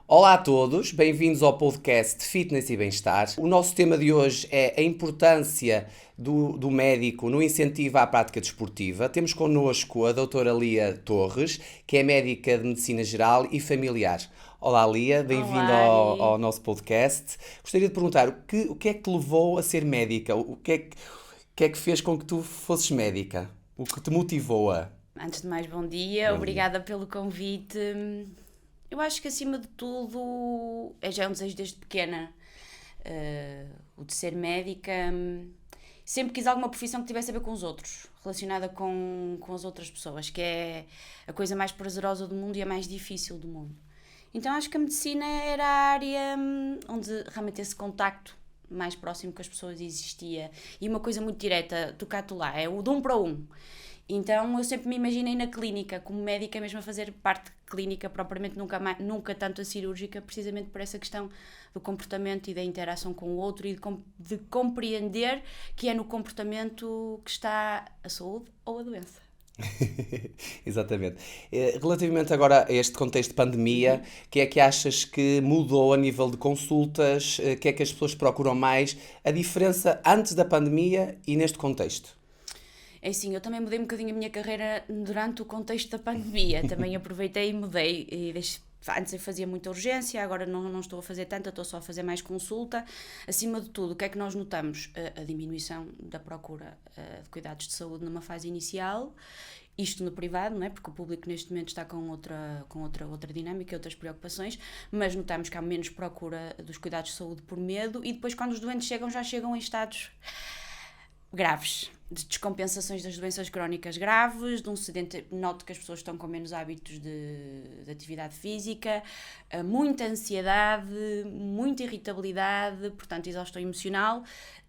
Olá a todos, bem-vindos ao podcast de Fitness e Bem-Estar. O nosso tema de hoje é a importância do médico no incentivo à prática desportiva. Temos connosco a doutora Lia Torres, que é médica de Medicina Geral e Familiar. Olá Lia, bem-vinda Olá, ao Ari. nosso podcast. Gostaria de perguntar, o que é que te levou a ser médica? O que é que fez com que tu fosses médica? O que te motivou a... Antes de mais, bom dia. Bom dia. Obrigada pelo convite. Eu acho que, acima de tudo, já é um desejo desde pequena. O de ser médica. Sempre quis alguma profissão que tivesse a ver com os outros, relacionada com as outras pessoas, que é a coisa mais prazerosa do mundo e a mais difícil do mundo. Então acho que a medicina era a área onde realmente esse contacto mais próximo com as pessoas existia. E uma coisa muito direta, tu cá, tu lá, é o de um para um. Então eu sempre me imaginei na clínica, como médica mesmo a fazer parte clínica, propriamente nunca tanto a cirúrgica, precisamente por essa questão do comportamento e da interação com o outro e de compreender que é no comportamento que está a saúde ou a doença. Exatamente. Relativamente agora a este contexto de pandemia, o que é que achas que mudou a nível de consultas? O que é que as pessoas procuram mais? A diferença antes da pandemia e neste contexto? É assim, eu também mudei um bocadinho a minha carreira durante o contexto da pandemia. Também aproveitei e mudei. Antes eu fazia muita urgência, agora não estou a fazer tanta, estou só a fazer mais consulta. Acima de tudo, o que é que nós notamos? A diminuição da procura de cuidados de saúde numa fase inicial. Isto no privado, não é? Porque o público neste momento está com outra dinâmica, outras preocupações, mas notamos que há menos procura dos cuidados de saúde por medo e depois quando os doentes chegam, já chegam em estados graves, de descompensações das doenças crónicas graves, de um noto que as pessoas estão com menos hábitos de atividade física, muita ansiedade, muita irritabilidade, portanto exaustão emocional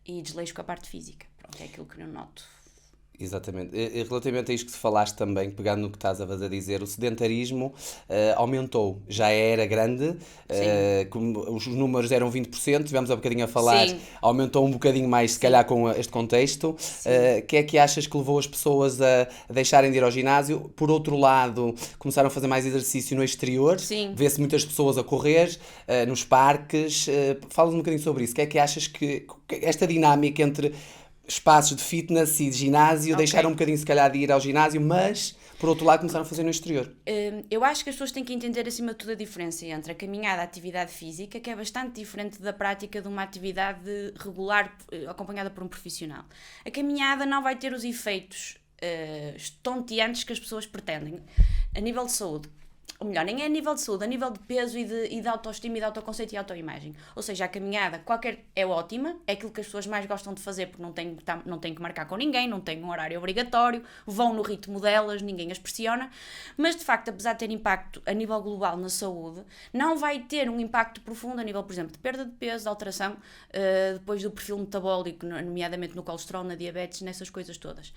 e desleixo com a parte física. Pronto, é aquilo que eu noto. Exatamente. E relativamente a isto que tu falaste também, pegando no que estás a dizer, o sedentarismo aumentou. Já era grande, Sim, como os números eram 20%, tivemos há bocadinho a falar, sim, aumentou um bocadinho mais, se calhar, sim, com este contexto. sim, O que é que achas que levou as pessoas a deixarem de ir ao ginásio? Por outro lado, começaram a fazer mais exercício no exterior, sim. vê-se muitas pessoas a correr, nos parques. Fala-nos um bocadinho sobre isso. O que é que achas que esta dinâmica entre espaços de fitness e de ginásio, Ok. deixaram um bocadinho se calhar de ir ao ginásio, mas por outro lado começaram a fazer no exterior. Eu acho que as pessoas têm que entender acima de tudo a diferença entre a caminhada e a atividade física, que é bastante diferente da prática de uma atividade regular acompanhada por um profissional. A caminhada não vai ter os efeitos estonteantes que as pessoas pretendem a nível de saúde. Ou melhor, nem é a nível de saúde, a nível de peso e de autoestima e de autoconceito e autoimagem. Ou seja, a caminhada é ótima, é aquilo que as pessoas mais gostam de fazer porque não têm que marcar com ninguém, não têm um horário obrigatório, vão no ritmo delas, ninguém as pressiona, mas de facto, apesar de ter impacto a nível global na saúde, não vai ter um impacto profundo a nível, por exemplo, de perda de peso, de alteração, depois do perfil metabólico, nomeadamente no colesterol, na diabetes, nessas coisas todas.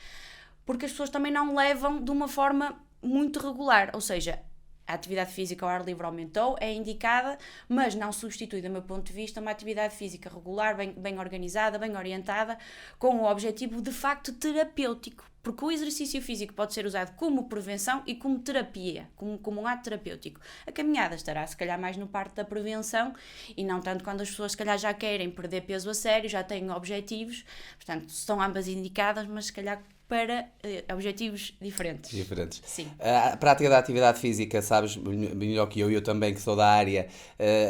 Porque as pessoas também não levam de uma forma muito regular, ou seja, a atividade física ao ar livre aumentou, é indicada, mas não substitui, do meu ponto de vista, uma atividade física regular, bem organizada, bem orientada, com o objetivo de facto terapêutico. Porque o exercício físico pode ser usado como prevenção e como terapia, como um ato terapêutico. A caminhada estará, se calhar, mais no parte da prevenção e não tanto quando as pessoas, se calhar, já querem perder peso a sério, já têm objetivos. Portanto, estão ambas indicadas, mas, se calhar, para objetivos diferentes. Diferentes. Sim. A prática da atividade física, sabes melhor que eu também que sou da área,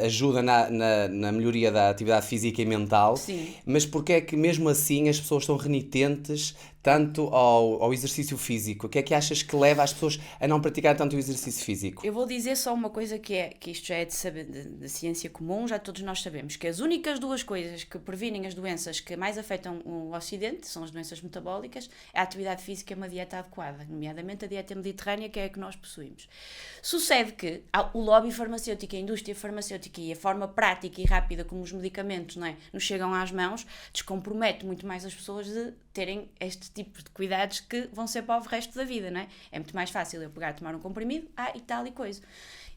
ajuda na melhoria da atividade física e mental, Sim. mas porque é que mesmo assim as pessoas estão renitentes tanto ao exercício físico? O que é que achas que leva as pessoas a não praticar tanto o exercício físico? Eu vou dizer só uma coisa que isto já é de, saber, de ciência comum, já todos nós sabemos, que as únicas duas coisas que previnem as doenças que mais afetam o Ocidente, são as doenças metabólicas, é a atividade física e uma dieta adequada, nomeadamente a dieta mediterrânea, que é a que nós possuímos. Sucede que o lobby farmacêutico, a indústria farmacêutica e a forma prática e rápida como os medicamentos, não é, nos chegam às mãos, descompromete muito mais as pessoas de terem este tipo de cuidados que vão ser para o resto da vida, não é? É muito mais fácil eu pegar, tomar um comprimido, e tal e coisa.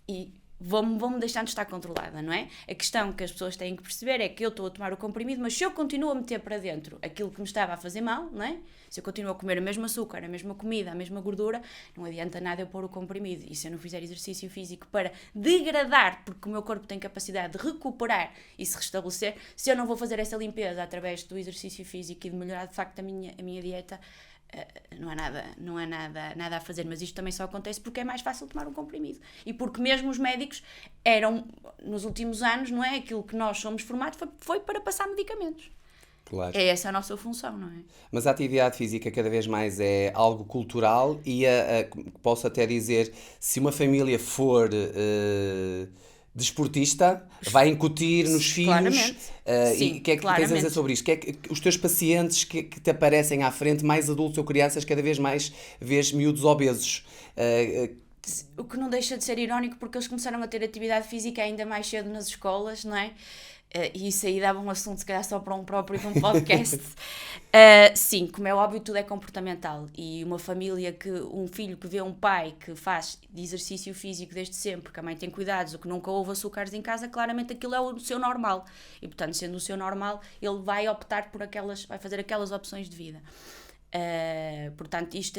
E vou-me deixando de estar controlada, não é? A questão que as pessoas têm que perceber é que eu estou a tomar o comprimido, mas se eu continuo a meter para dentro aquilo que me estava a fazer mal, não é? Se eu continuo a comer o mesmo açúcar, a mesma comida, a mesma gordura, não adianta nada eu pôr o comprimido. E se eu não fizer exercício físico para degradar, porque o meu corpo tem capacidade de recuperar e se restabelecer, se eu não vou fazer essa limpeza através do exercício físico e de melhorar de facto a minha dieta, não há nada a fazer, mas isto também só acontece porque é mais fácil tomar um comprimido e porque mesmo os médicos eram, nos últimos anos, não é? Aquilo que nós somos formados foi para passar medicamentos. Claro. É essa a nossa função, não é? Mas a atividade física cada vez mais é algo cultural e posso até dizer, se uma família for desportista, vai incutir nos filhos. Claramente. Sim, e o que é que tens a dizer sobre isto? Que é que os teus pacientes que te aparecem à frente, mais adultos ou crianças, cada vez mais vês miúdos obesos. O que não deixa de ser irónico porque eles começaram a ter atividade física ainda mais cedo nas escolas, não é? E isso aí dava um assunto, se calhar, só para um próprio de um podcast. Sim, como é óbvio, tudo é comportamental. E uma família um filho que vê um pai que faz de exercício físico desde sempre, que a mãe tem cuidados, o que nunca houve açúcares em casa, claramente aquilo é o seu normal. E, portanto, sendo o seu normal, ele vai optar por vai fazer aquelas opções de vida. Portanto, isto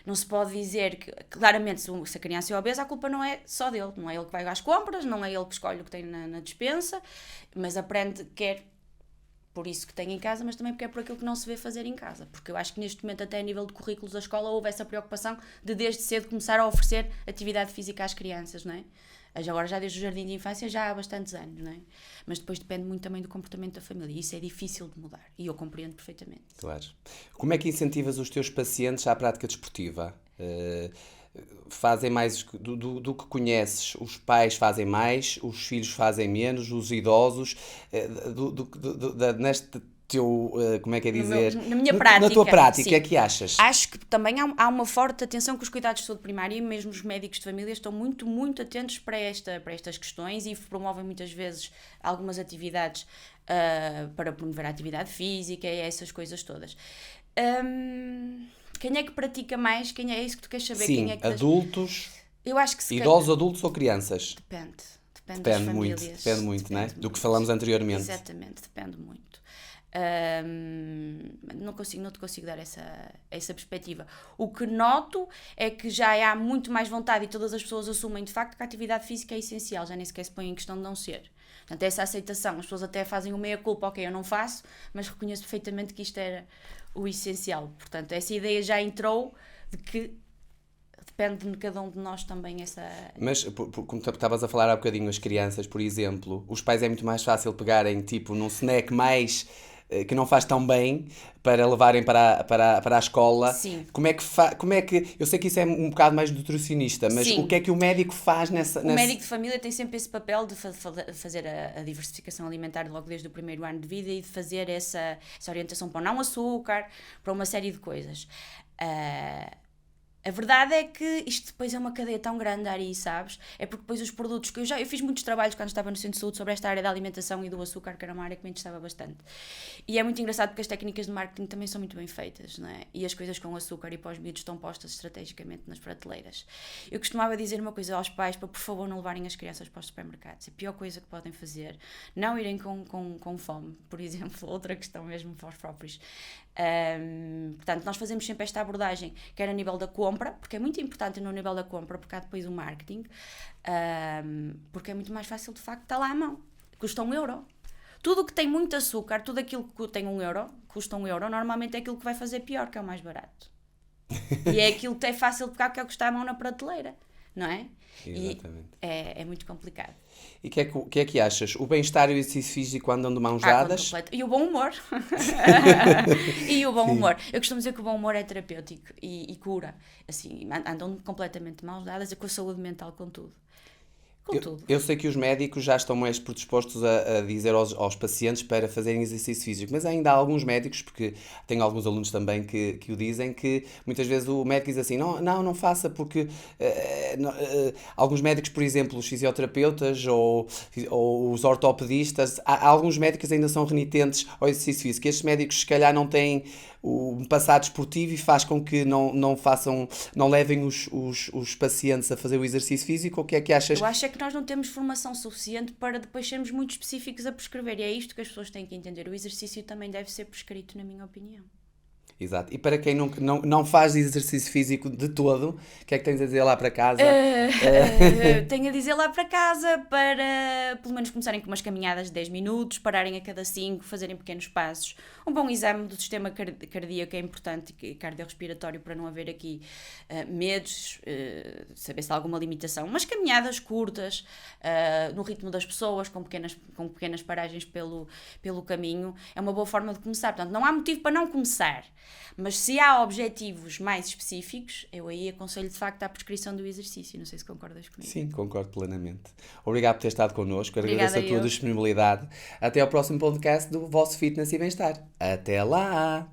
não se pode dizer que, claramente, se a criança é obesa, a culpa não é só dele, não é ele que vai às compras, não é ele que escolhe o que tem na despensa, mas aprende, quer por isso que tem em casa, mas também porque é por aquilo que não se vê fazer em casa, porque eu acho que neste momento, até a nível de currículos da escola, houve essa preocupação de desde cedo começar a oferecer atividade física às crianças, não é? Agora já desde o jardim de infância já há bastantes anos, não é? Mas depois depende muito também do comportamento da família e isso é difícil de mudar e eu compreendo perfeitamente. Claro. Como é que incentivas os teus pacientes à prática desportiva? Fazem mais do que conheces? Os pais fazem mais, os filhos fazem menos, os idosos? Neste teu, como é que é dizer? Na minha prática. Na tua prática, o sim. que é que achas? Acho que também há uma forte atenção que os cuidados de saúde primária e mesmo os médicos de família estão muito, muito atentos para estas questões e promovem muitas vezes algumas atividades para promover a atividade física e essas coisas todas. Quem é que pratica mais? Quem é isso que tu queres saber? Sim, quem é que adultos, eu acho que idosos, adultos ou crianças? Depende das Depende famílias. muito, não é? Depende Do que muito. falamos anteriormente. Exatamente, depende muito. Não te consigo dar essa perspectiva. O que noto é que já há muito mais vontade e todas as pessoas assumem de facto que a atividade física é essencial, já nem sequer se põe em questão de não ser. Portanto, essa aceitação, as pessoas até fazem o meia-culpa, ok, eu não faço, mas reconheço perfeitamente que isto era o essencial. Portanto, essa ideia já entrou de que depende de cada um de nós também essa... Mas, como estavas a falar há bocadinho, as crianças, por exemplo, os pais é muito mais fácil pegarem, tipo, num snack mais... que não faz tão bem para levarem para a escola. Sim. Como é que eu sei que isso é um bocado mais nutricionista, mas Sim. o que é que o médico faz O médico de família tem sempre esse papel de fazer a diversificação alimentar logo desde o primeiro ano de vida e de fazer essa orientação para o não açúcar, para uma série de coisas. A verdade é que isto depois é uma cadeia tão grande, Ari, sabes? É porque depois os produtos que eu fiz muitos trabalhos quando estava no centro de saúde sobre esta área da alimentação e do açúcar, que era uma área que me interessava bastante. E é muito engraçado porque as técnicas de marketing também são muito bem feitas, não é? E as coisas com açúcar e pós-miúdos estão postas estrategicamente nas prateleiras. Eu costumava dizer uma coisa aos pais para, por favor, não levarem as crianças para os supermercados. É a pior coisa que podem fazer. Não irem com fome, por exemplo. Outra questão mesmo para os próprios. Portanto, nós fazemos sempre esta abordagem, quer a nível da compra, porque é muito importante no nível da compra, porque há depois o marketing, porque é muito mais fácil de facto estar lá à mão, custa €1. Tudo o que tem muito açúcar, tudo aquilo que tem €1, custa €1, normalmente é aquilo que vai fazer pior, que é o mais barato. E é aquilo que é fácil de pegar, que é o que está à mão na prateleira, não é? Exatamente. E é muito complicado. E o que é que achas? O bem-estar e o exercício físico andam de mãos dadas? E o bom humor. E o bom humor. Eu costumo dizer que o bom humor é terapêutico e cura. Assim, andam completamente de mãos dadas e com a saúde mental, com tudo. Eu sei que os médicos já estão mais predispostos a dizer aos pacientes para fazerem exercício físico, mas ainda há alguns médicos, porque tenho alguns alunos também que o dizem, que muitas vezes o médico diz assim, não faça, porque alguns médicos, por exemplo, os fisioterapeutas ou os ortopedistas, há alguns médicos ainda são renitentes ao exercício físico, estes médicos se calhar não têm um passado esportivo e faz com que não levem os pacientes a fazer o exercício físico? O que é que achas? Eu acho é que nós não temos formação suficiente para depois sermos muito específicos a prescrever, e é isto que as pessoas têm que entender. O exercício também deve ser prescrito, na minha opinião. Exato. E para quem não faz exercício físico de todo, o que é que tens a dizer lá para casa? Tenho a dizer lá para casa para pelo menos começarem com umas caminhadas de 10 minutos, pararem a cada 5, fazerem pequenos passos. Um bom exame do sistema cardíaco é importante, cardiorrespiratório, para não haver aqui medos, saber se há alguma limitação. Mas caminhadas curtas, no ritmo das pessoas, com pequenas paragens pelo caminho, é uma boa forma de começar. Portanto, não há motivo para não começar. Mas se há objetivos mais específicos, eu aí aconselho de facto a prescrição do exercício. Não sei se concordas comigo. Sim, concordo plenamente. Obrigado por ter estado connosco. Obrigada, agradeço a tua disponibilidade. Até ao próximo podcast do vosso Fitness e Bem-Estar. Até lá!